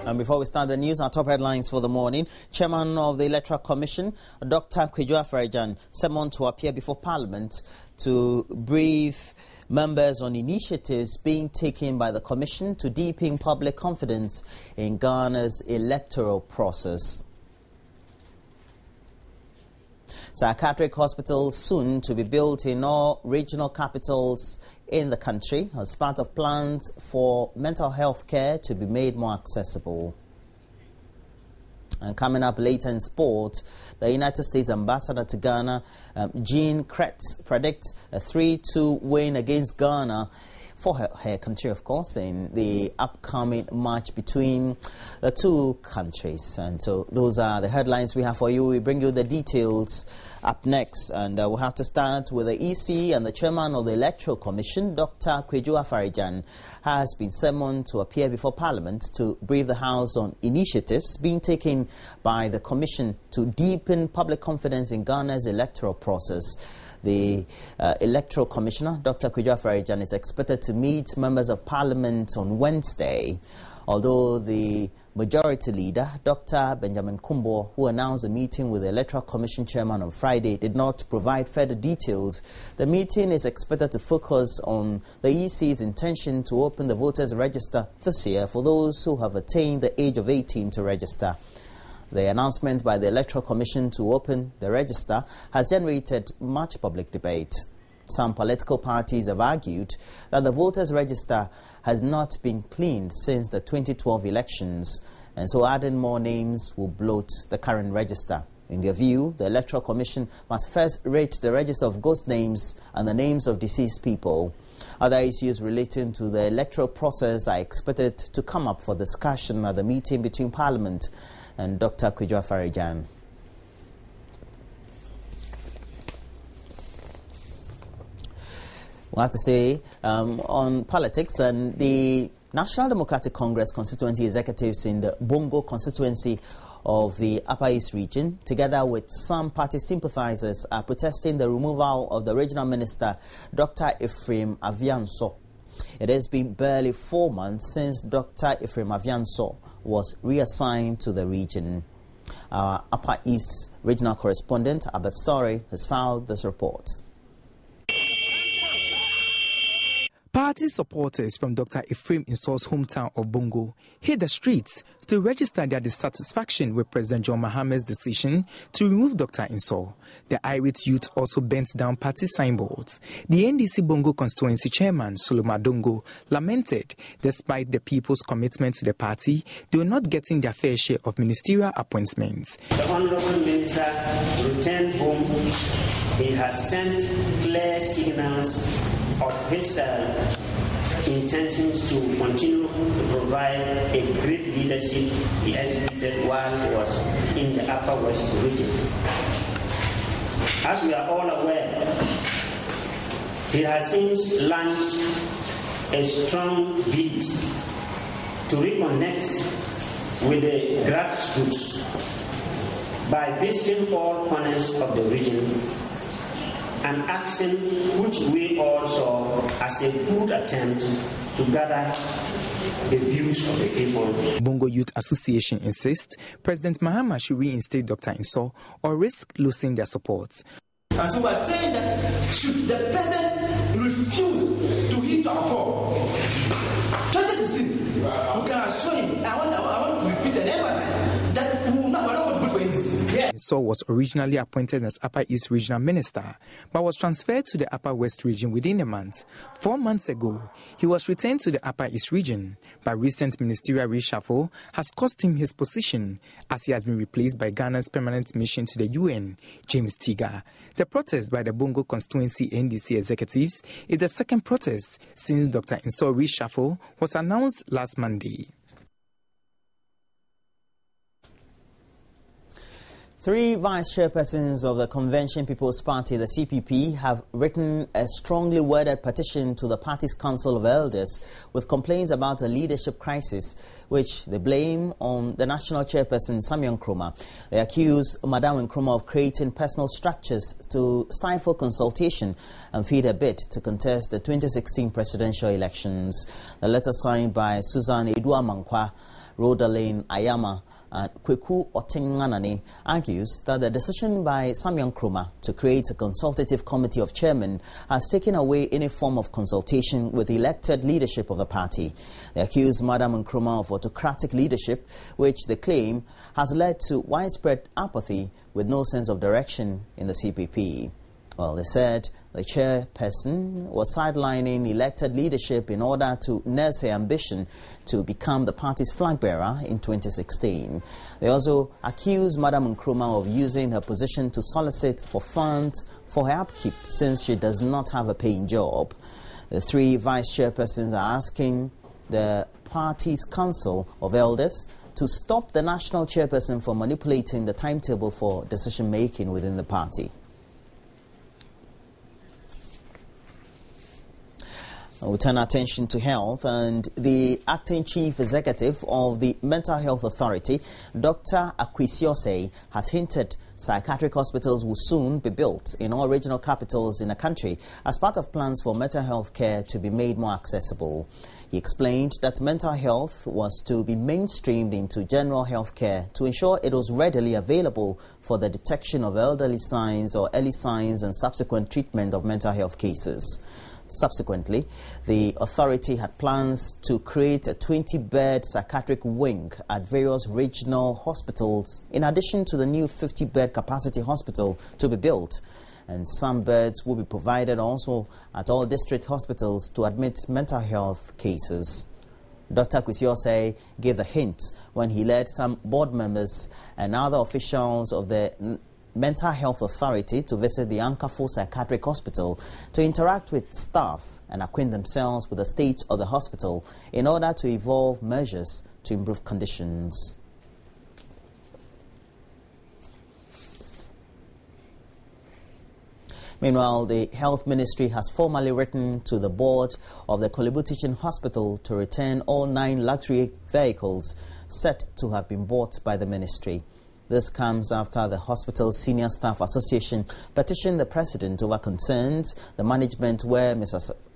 And before we start the news, our top headlines for the morning. Chairman of the Electoral Commission, Dr. Kweju Afarajan, summoned to appear before Parliament to brief members on initiatives being taken by the Commission to deepen public confidence in Ghana's electoral process. Psychiatric hospitals soon to be built in all regional capitals in the country as part of plans for mental health care to be made more accessible. And coming up later in sport, the United States ambassador to Ghana, Jean Kretz, predicts a 3-2 win against Ghana for her country, of course, in the upcoming match between the two countries. And so those are the headlines we have for you. We bring you the details up next. And we'll have to start with the EC and the chairman of the Electoral Commission, Dr. Kweju Afarajan, has been summoned to appear before Parliament to brief the House on initiatives being taken by the Commission to deepen public confidence in Ghana's electoral process. The Electoral Commissioner, Dr. Kweju Afarajan, is expected to meet members of Parliament on Wednesday, although the Majority Leader, Dr. Benjamin Kumbo, who announced the meeting with the Electoral Commission Chairman on Friday, did not provide further details. The meeting is expected to focus on the EC's intention to open the voters' register this year for those who have attained the age of 18 to register. The announcement by the Electoral Commission to open the register has generated much public debate. Some political parties have argued that the voters' register has not been cleaned since the 2012 elections, and so adding more names will bloat the current register. In their view, the Electoral Commission must first rate the register of ghost names and the names of deceased people. Other issues relating to the electoral process are expected to come up for discussion at the meeting between Parliament and Dr. Kweju Afarajan. We'll have to stay on politics, and the National Democratic Congress constituency executives in the Bongo constituency of the Upper East region, together with some party sympathizers, are protesting the removal of the regional minister, Dr. Ephraim Avianso. It has been barely 4 months since Dr. Ephraim Avianso was reassigned to the region. Our Upper East regional correspondent, Abed Sori, has filed this report. Party supporters from Dr. Ephraim Inso's hometown of Bongo hit the streets to register their dissatisfaction with President John Mahama's decision to remove Dr. Inso. The irate youth also bent down party signboards. The NDC Bongo constituency chairman, Solomon Dongo, lamented despite the people's commitment to the party, they were not getting their fair share of ministerial appointments. The Honorable Minister returned home. He has sent clear signals of his intentions to continue to provide a great leadership he exhibited while he was in the Upper West region. As we are all aware, he has since launched a strong bid to reconnect with the grassroots by visiting all corners of the region, an action which we all saw as a good attempt to gather the views of the people. Bongo Youth Association insists President Mahama should reinstate Dr. Inso or risk losing their support. And so we're saying that should the president refuse to heed our call, 2016, we can assure him, I want to repeat and emphasize that we will not vote for NDC. Inso was originally appointed as Upper East Regional Minister, but was transferred to the Upper West region within a month. 4 months ago, he was returned to the Upper East region, but recent ministerial reshuffle has cost him his position, as he has been replaced by Ghana's permanent mission to the UN, James Tiga. The protest by the Bongo constituency NDC executives is the second protest since Dr. Inso reshuffle was announced last Monday. 3 vice chairpersons of the Convention People's Party, the CPP, have written a strongly worded petition to the party's Council of Elders with complaints about a leadership crisis, which they blame on the national chairperson, Samuel Nkrumah. They accuse Madam Nkrumah of creating personal structures to stifle consultation and feed a bid to contest the 2016 presidential elections. The letter signed by Susan Edua Mankwa Rodalane Ayama and Kweku Otenganane, argues that the decision by Samyan Nkrumah to create a consultative committee of chairmen has taken away any form of consultation with the elected leadership of the party. They accuse Madam Nkrumah of autocratic leadership, which they claim has led to widespread apathy with no sense of direction in the CPP. Well, they said the chairperson was sidelining elected leadership in order to nurse her ambition to become the party's flag bearer in 2016. They also accused Madam Nkrumah of using her position to solicit for funds for her upkeep since she does not have a paying job. The three vice chairpersons are asking the party's Council of Elders to stop the national chairperson from manipulating the timetable for decision making within the party. We turn our attention to health, and the acting chief executive of the Mental Health Authority, Dr. Akwesiose, has hinted psychiatric hospitals will soon be built in all regional capitals in the country as part of plans for mental health care to be made more accessible. He explained that mental health was to be mainstreamed into general health care to ensure it was readily available for the detection of elderly signs or early signs and subsequent treatment of mental health cases. Subsequently, the authority had plans to create a 20-bed psychiatric wing at various regional hospitals, in addition to the new 50-bed capacity hospital to be built. And some beds will be provided also at all district hospitals to admit mental health cases. Dr. Akwesiose gave the hint when he led some board members and other officials of the Mental Health Authority to visit the Ankafo Psychiatric Hospital to interact with staff and acquaint themselves with the state of the hospital in order to evolve measures to improve conditions. Meanwhile, the Health Ministry has formally written to the board of the Kolebu Teaching Hospital to return all 9 luxury vehicles said to have been bought by the ministry. This comes after the hospital's Senior Staff Association petitioned the president over concerns the management were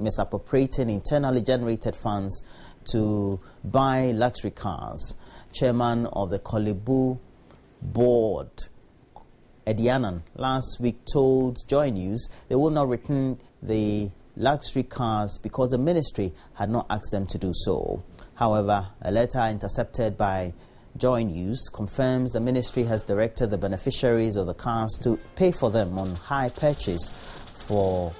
misappropriating internally generated funds to buy luxury cars. Chairman of the Kolebu board, Edianan, last week told Joy News they will not return the luxury cars because the ministry had not asked them to do so. However, a letter intercepted by Joy News confirms the ministry has directed the beneficiaries of the cars to pay for them on hire purchase for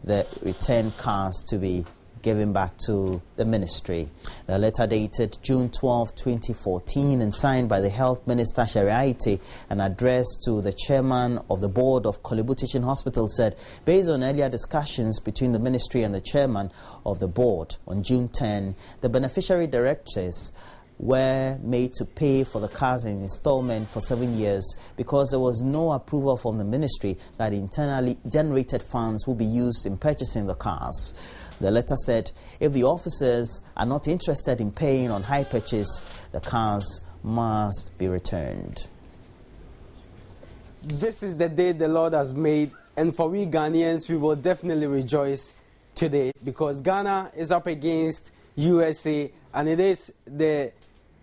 the returned cars to be given back to the ministry. The letter dated June 12, 2014 and signed by the Health Minister Shariaite and addressed to the chairman of the board of Kolebu Teaching Hospital said, based on earlier discussions between the ministry and the chairman of the board on June 10, the beneficiary directors were made to pay for the cars in installment for 7 years because there was no approval from the ministry that internally generated funds will be used in purchasing the cars. The letter said if the officers are not interested in paying on hire purchase, the cars must be returned. This is the day the Lord has made, and for we Ghanaians, we will definitely rejoice today because Ghana is up against USA, and it is the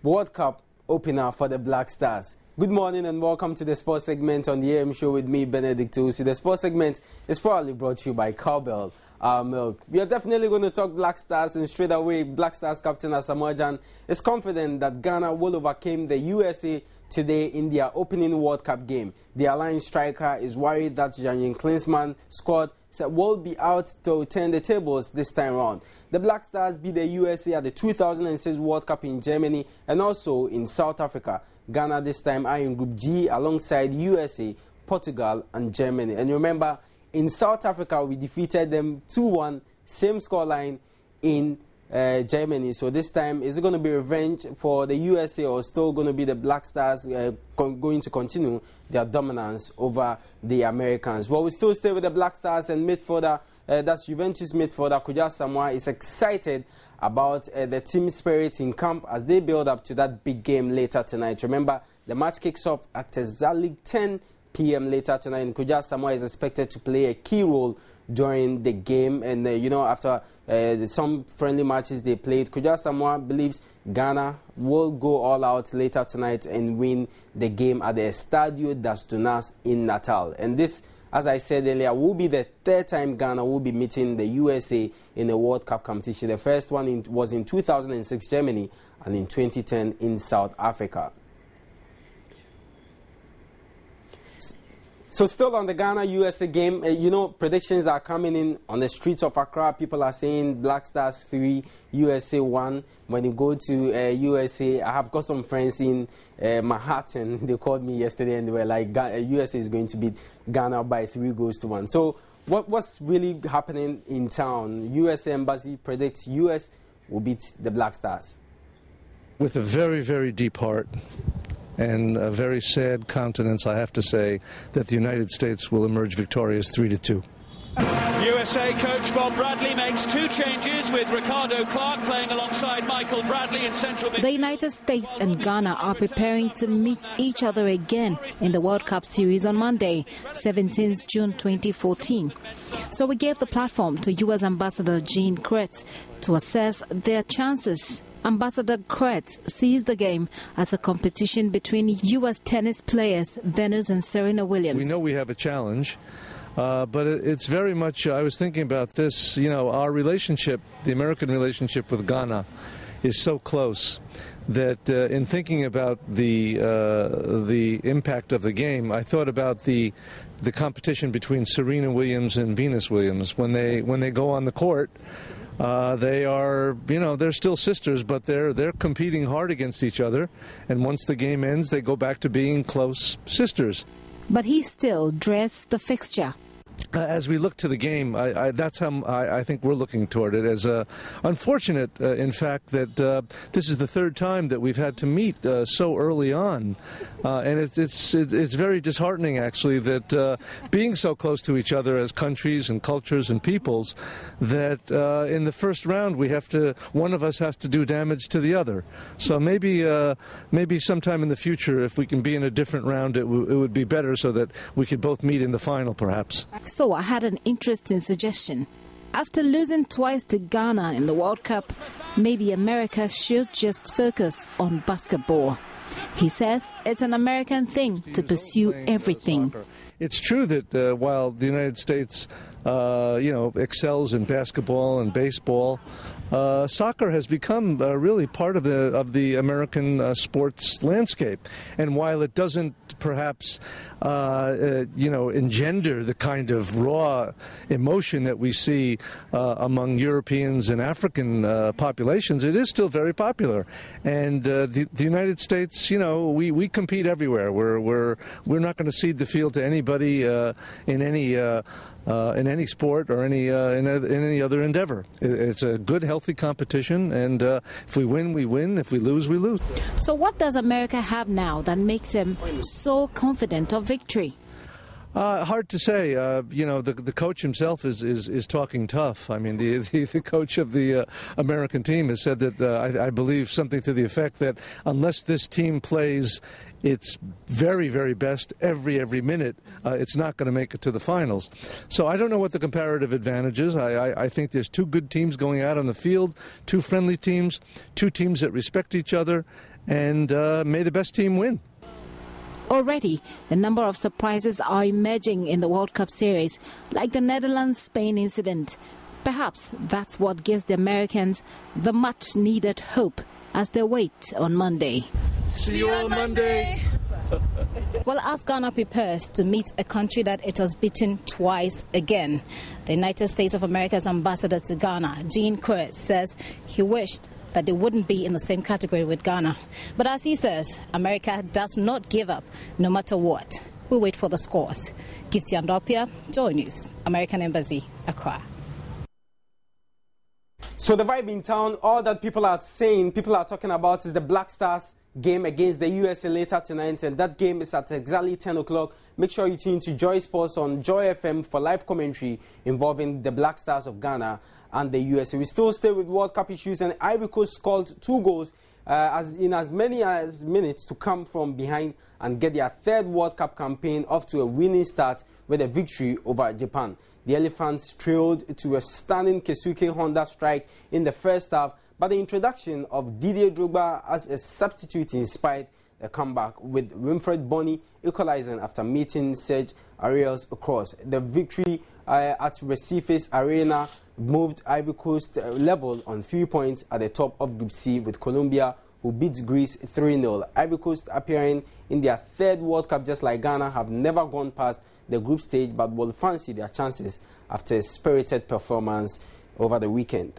World Cup opener for the Black Stars. Good morning and welcome to the sports segment on the AM show with me, Benedict Usi. The sports segment is proudly brought to you by Cowbell Milk. We are definitely going to talk Black Stars, and straight away, Black Stars captain Asamoah Gyan is confident that Ghana will overcome the USA today in their opening World Cup game. The Alliance striker is worried that Janine Klinsmann squad will be out to turn the tables this time around. The Black Stars beat the USA at the 2006 World Cup in Germany and also in South Africa. Ghana this time are in Group G alongside USA, Portugal and Germany. And remember, in South Africa, we defeated them 2-1, same scoreline in Germany. So this time, is it going to be revenge for the USA or still going to be the Black Stars going to continue their dominance over the Americans? Well, we still stay with the Black Stars, and midfielder, that's Juventus midfielder Kudus Asamoah, is excited about the team spirit in camp as they build up to that big game later tonight. Remember, the match kicks off at exactly 10 p.m. later tonight, and Kudus Asamoah is expected to play a key role during the game. And, after some friendly matches they played, Kuja Samoa believes Ghana will go all out later tonight and win the game at the Estadio das Dunas in Natal. And this, as I said earlier, will be the third time Ghana will be meeting the USA in a World Cup competition. The first one was in 2006 Germany and in 2010 in South Africa. So still on the Ghana-USA game, predictions are coming in on the streets of Accra. People are saying Black Stars 3, USA 1. When you go to USA, I have got some friends in Manhattan. They called me yesterday and they were like, USA is going to beat Ghana by 3-1. So what's really happening in town? USA Embassy predicts US will beat the Black Stars. With a very, very deep heart and a very sad countenance, I have to say that the United States will emerge victorious 3-2. USA coach Bob Bradley makes 2 changes, with Ricardo Clark playing alongside Michael Bradley in central midfield. The United States and Ghana are preparing to meet each other again in the World Cup series on Monday, 17th June 2014. So we gave the platform to U.S. Ambassador Jean Kretz to assess their chances. Ambassador Kretz sees the game as a competition between U.S. tennis players Venus and Serena Williams. We know we have a challenge, but it's very much, I was thinking about this, our relationship, the American relationship with Ghana is so close that in thinking about the impact of the game, I thought about the competition between Serena Williams and Venus Williams. When they go on the court, they are, they're still sisters, but they're competing hard against each other. And once the game ends, they go back to being close sisters. But he still dressed the fixture. As we look to the game, that's how I think we're looking toward it. As unfortunate, in fact, that this is the third time that we've had to meet so early on, and it's very disheartening, actually, that being so close to each other as countries and cultures and peoples, that in the first round one of us has to do damage to the other. So maybe sometime in the future, if we can be in a different round, it would be better, so that we could both meet in the final, perhaps. So I had an interesting suggestion. After losing twice to Ghana in the World Cup, maybe America should just focus on basketball. He says it's an American thing to pursue everything. It's true that while the United States, excels in basketball and baseball, soccer has become really part of the American sports landscape. And while it doesn't perhaps engender the kind of raw emotion that we see among Europeans and African populations, it is still very popular. And the United States, we compete everywhere. We're not going to cede the field to anybody in any sport or in any other endeavor. It's a good, healthy competition, and if we win, we win. If we lose, we lose. So what does America have now that makes them so confident of victory? Hard to say. The coach himself is talking tough. I mean, the coach of the American team has said that I believe something to the effect that unless this team plays its very, very best every minute, it's not going to make it to the finals. So I don't know what the comparative advantage is. I think there's 2 good teams going out on the field, 2 friendly teams, 2 teams that respect each other, and may the best team win. Already, a number of surprises are emerging in the World Cup series, like the Netherlands-Spain incident. Perhaps that's what gives the Americans the much-needed hope as they wait on Monday. See you on Monday. Well, as Ghana prepares to meet a country that it has beaten twice again, the United States of America's ambassador to Ghana, Jean Kretz, says he wished that they wouldn't be in the same category with Ghana. But as he says, America does not give up no matter what. We wait for the scores. Gifty Andopia, Joy News, American Embassy, Accra. So the vibe in town, all that people are talking about is the Black Stars game against the USA later tonight, and that game is at exactly 10 o'clock. Make sure you tune to Joy Sports on Joy FM for live commentary involving the Black Stars of Ghana and the USA. We still stay with World Cup issues, and Ivory Coast scored 2 goals in as many as minutes to come from behind and get their 3rd World Cup campaign off to a winning start with a victory over Japan. The Elephants trailed to a stunning Keisuke Honda strike in the first half, but the introduction of Didier Drogba as a substitute inspired a comeback, with Winfred Bony equalizing after meeting Serge Auriel's cross. The victory at Recife's Arena moved Ivory Coast level on 3 points at the top of Group C, with Colombia, who beat Greece 3-0. Ivory Coast, appearing in their third World Cup just like Ghana, have never gone past the group stage, but will fancy their chances after a spirited performance over the weekend.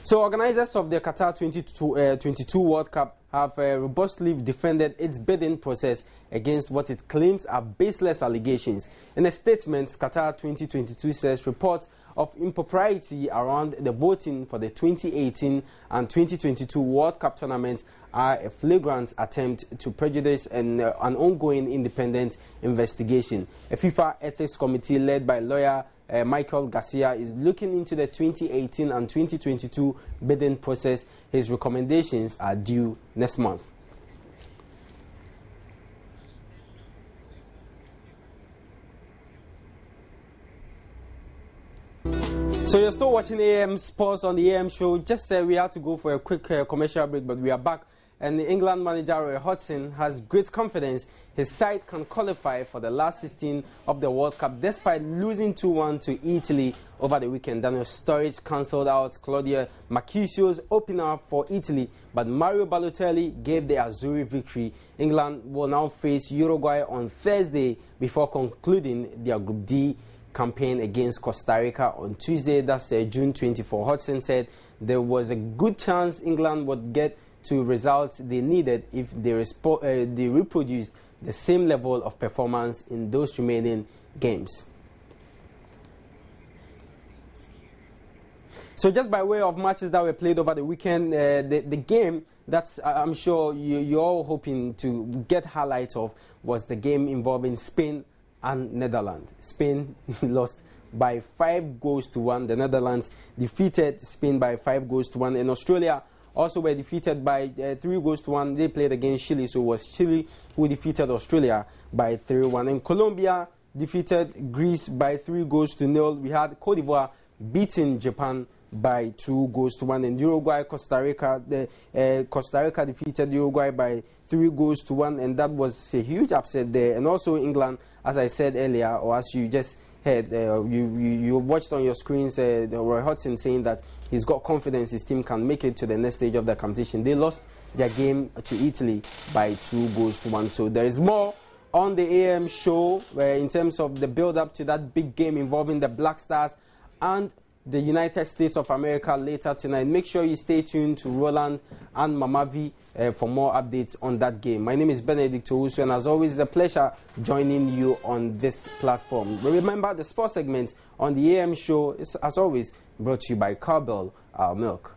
So organizers of the Qatar 2022 World Cup have robustly defended its bidding process against what it claims are baseless allegations. In a statement, Qatar 2022 says reports of impropriety around the voting for the 2018 and 2022 World Cup tournament are a flagrant attempt to prejudice an ongoing independent investigation. A FIFA ethics committee led by lawyer Michael Garcia is looking into the 2018 and 2022 bidding process. His recommendations are due next month. So you're still watching AM Sports on the AM show. Just we had to go for a quick commercial break, but we are back. And the England manager Roy Hodgson has great confidence his side can qualify for the last 16 of the World Cup despite losing 2-1 to Italy over the weekend. Daniel Sturridge cancelled out Claudio Mercusio's opener for Italy, but Mario Balotelli gave the Azzurri victory. England will now face Uruguay on Thursday before concluding their Group D campaign against Costa Rica on Tuesday. That's June 24. Hodgson said there was a good chance England would get to results they needed if they reproduced the same level of performance in those remaining games. So just by way of matches that were played over the weekend, the game that's I'm sure you're all hoping to get highlights of was the game involving Spain and Netherlands. Spain lost by 5-1. The Netherlands defeated Spain by 5-1, and Australia also were defeated by 3-1. They played against Chile, so it was Chile who defeated Australia by 3-1. And Colombia defeated Greece by 3-0. We had Cote d'Ivoire beating Japan by 2-1. And Costa Rica defeated Uruguay by 3-1, and that was a huge upset there. And also England, as I said earlier, or as you just heard, you watched on your screens, Roy Hodgson saying that he's got confidence his team can make it to the next stage of the competition. They lost their game to Italy by 2-1. So there is more on the AM show in terms of the build-up to that big game involving the Black Stars and the United States of America later tonight. Make sure you stay tuned to Roland and Mamavi for more updates on that game. My name is Benedict Owusu, and as always, it's a pleasure joining you on this platform. But remember, the sports segment on the AM show is, as always, brought to you by Cowbell, our milk.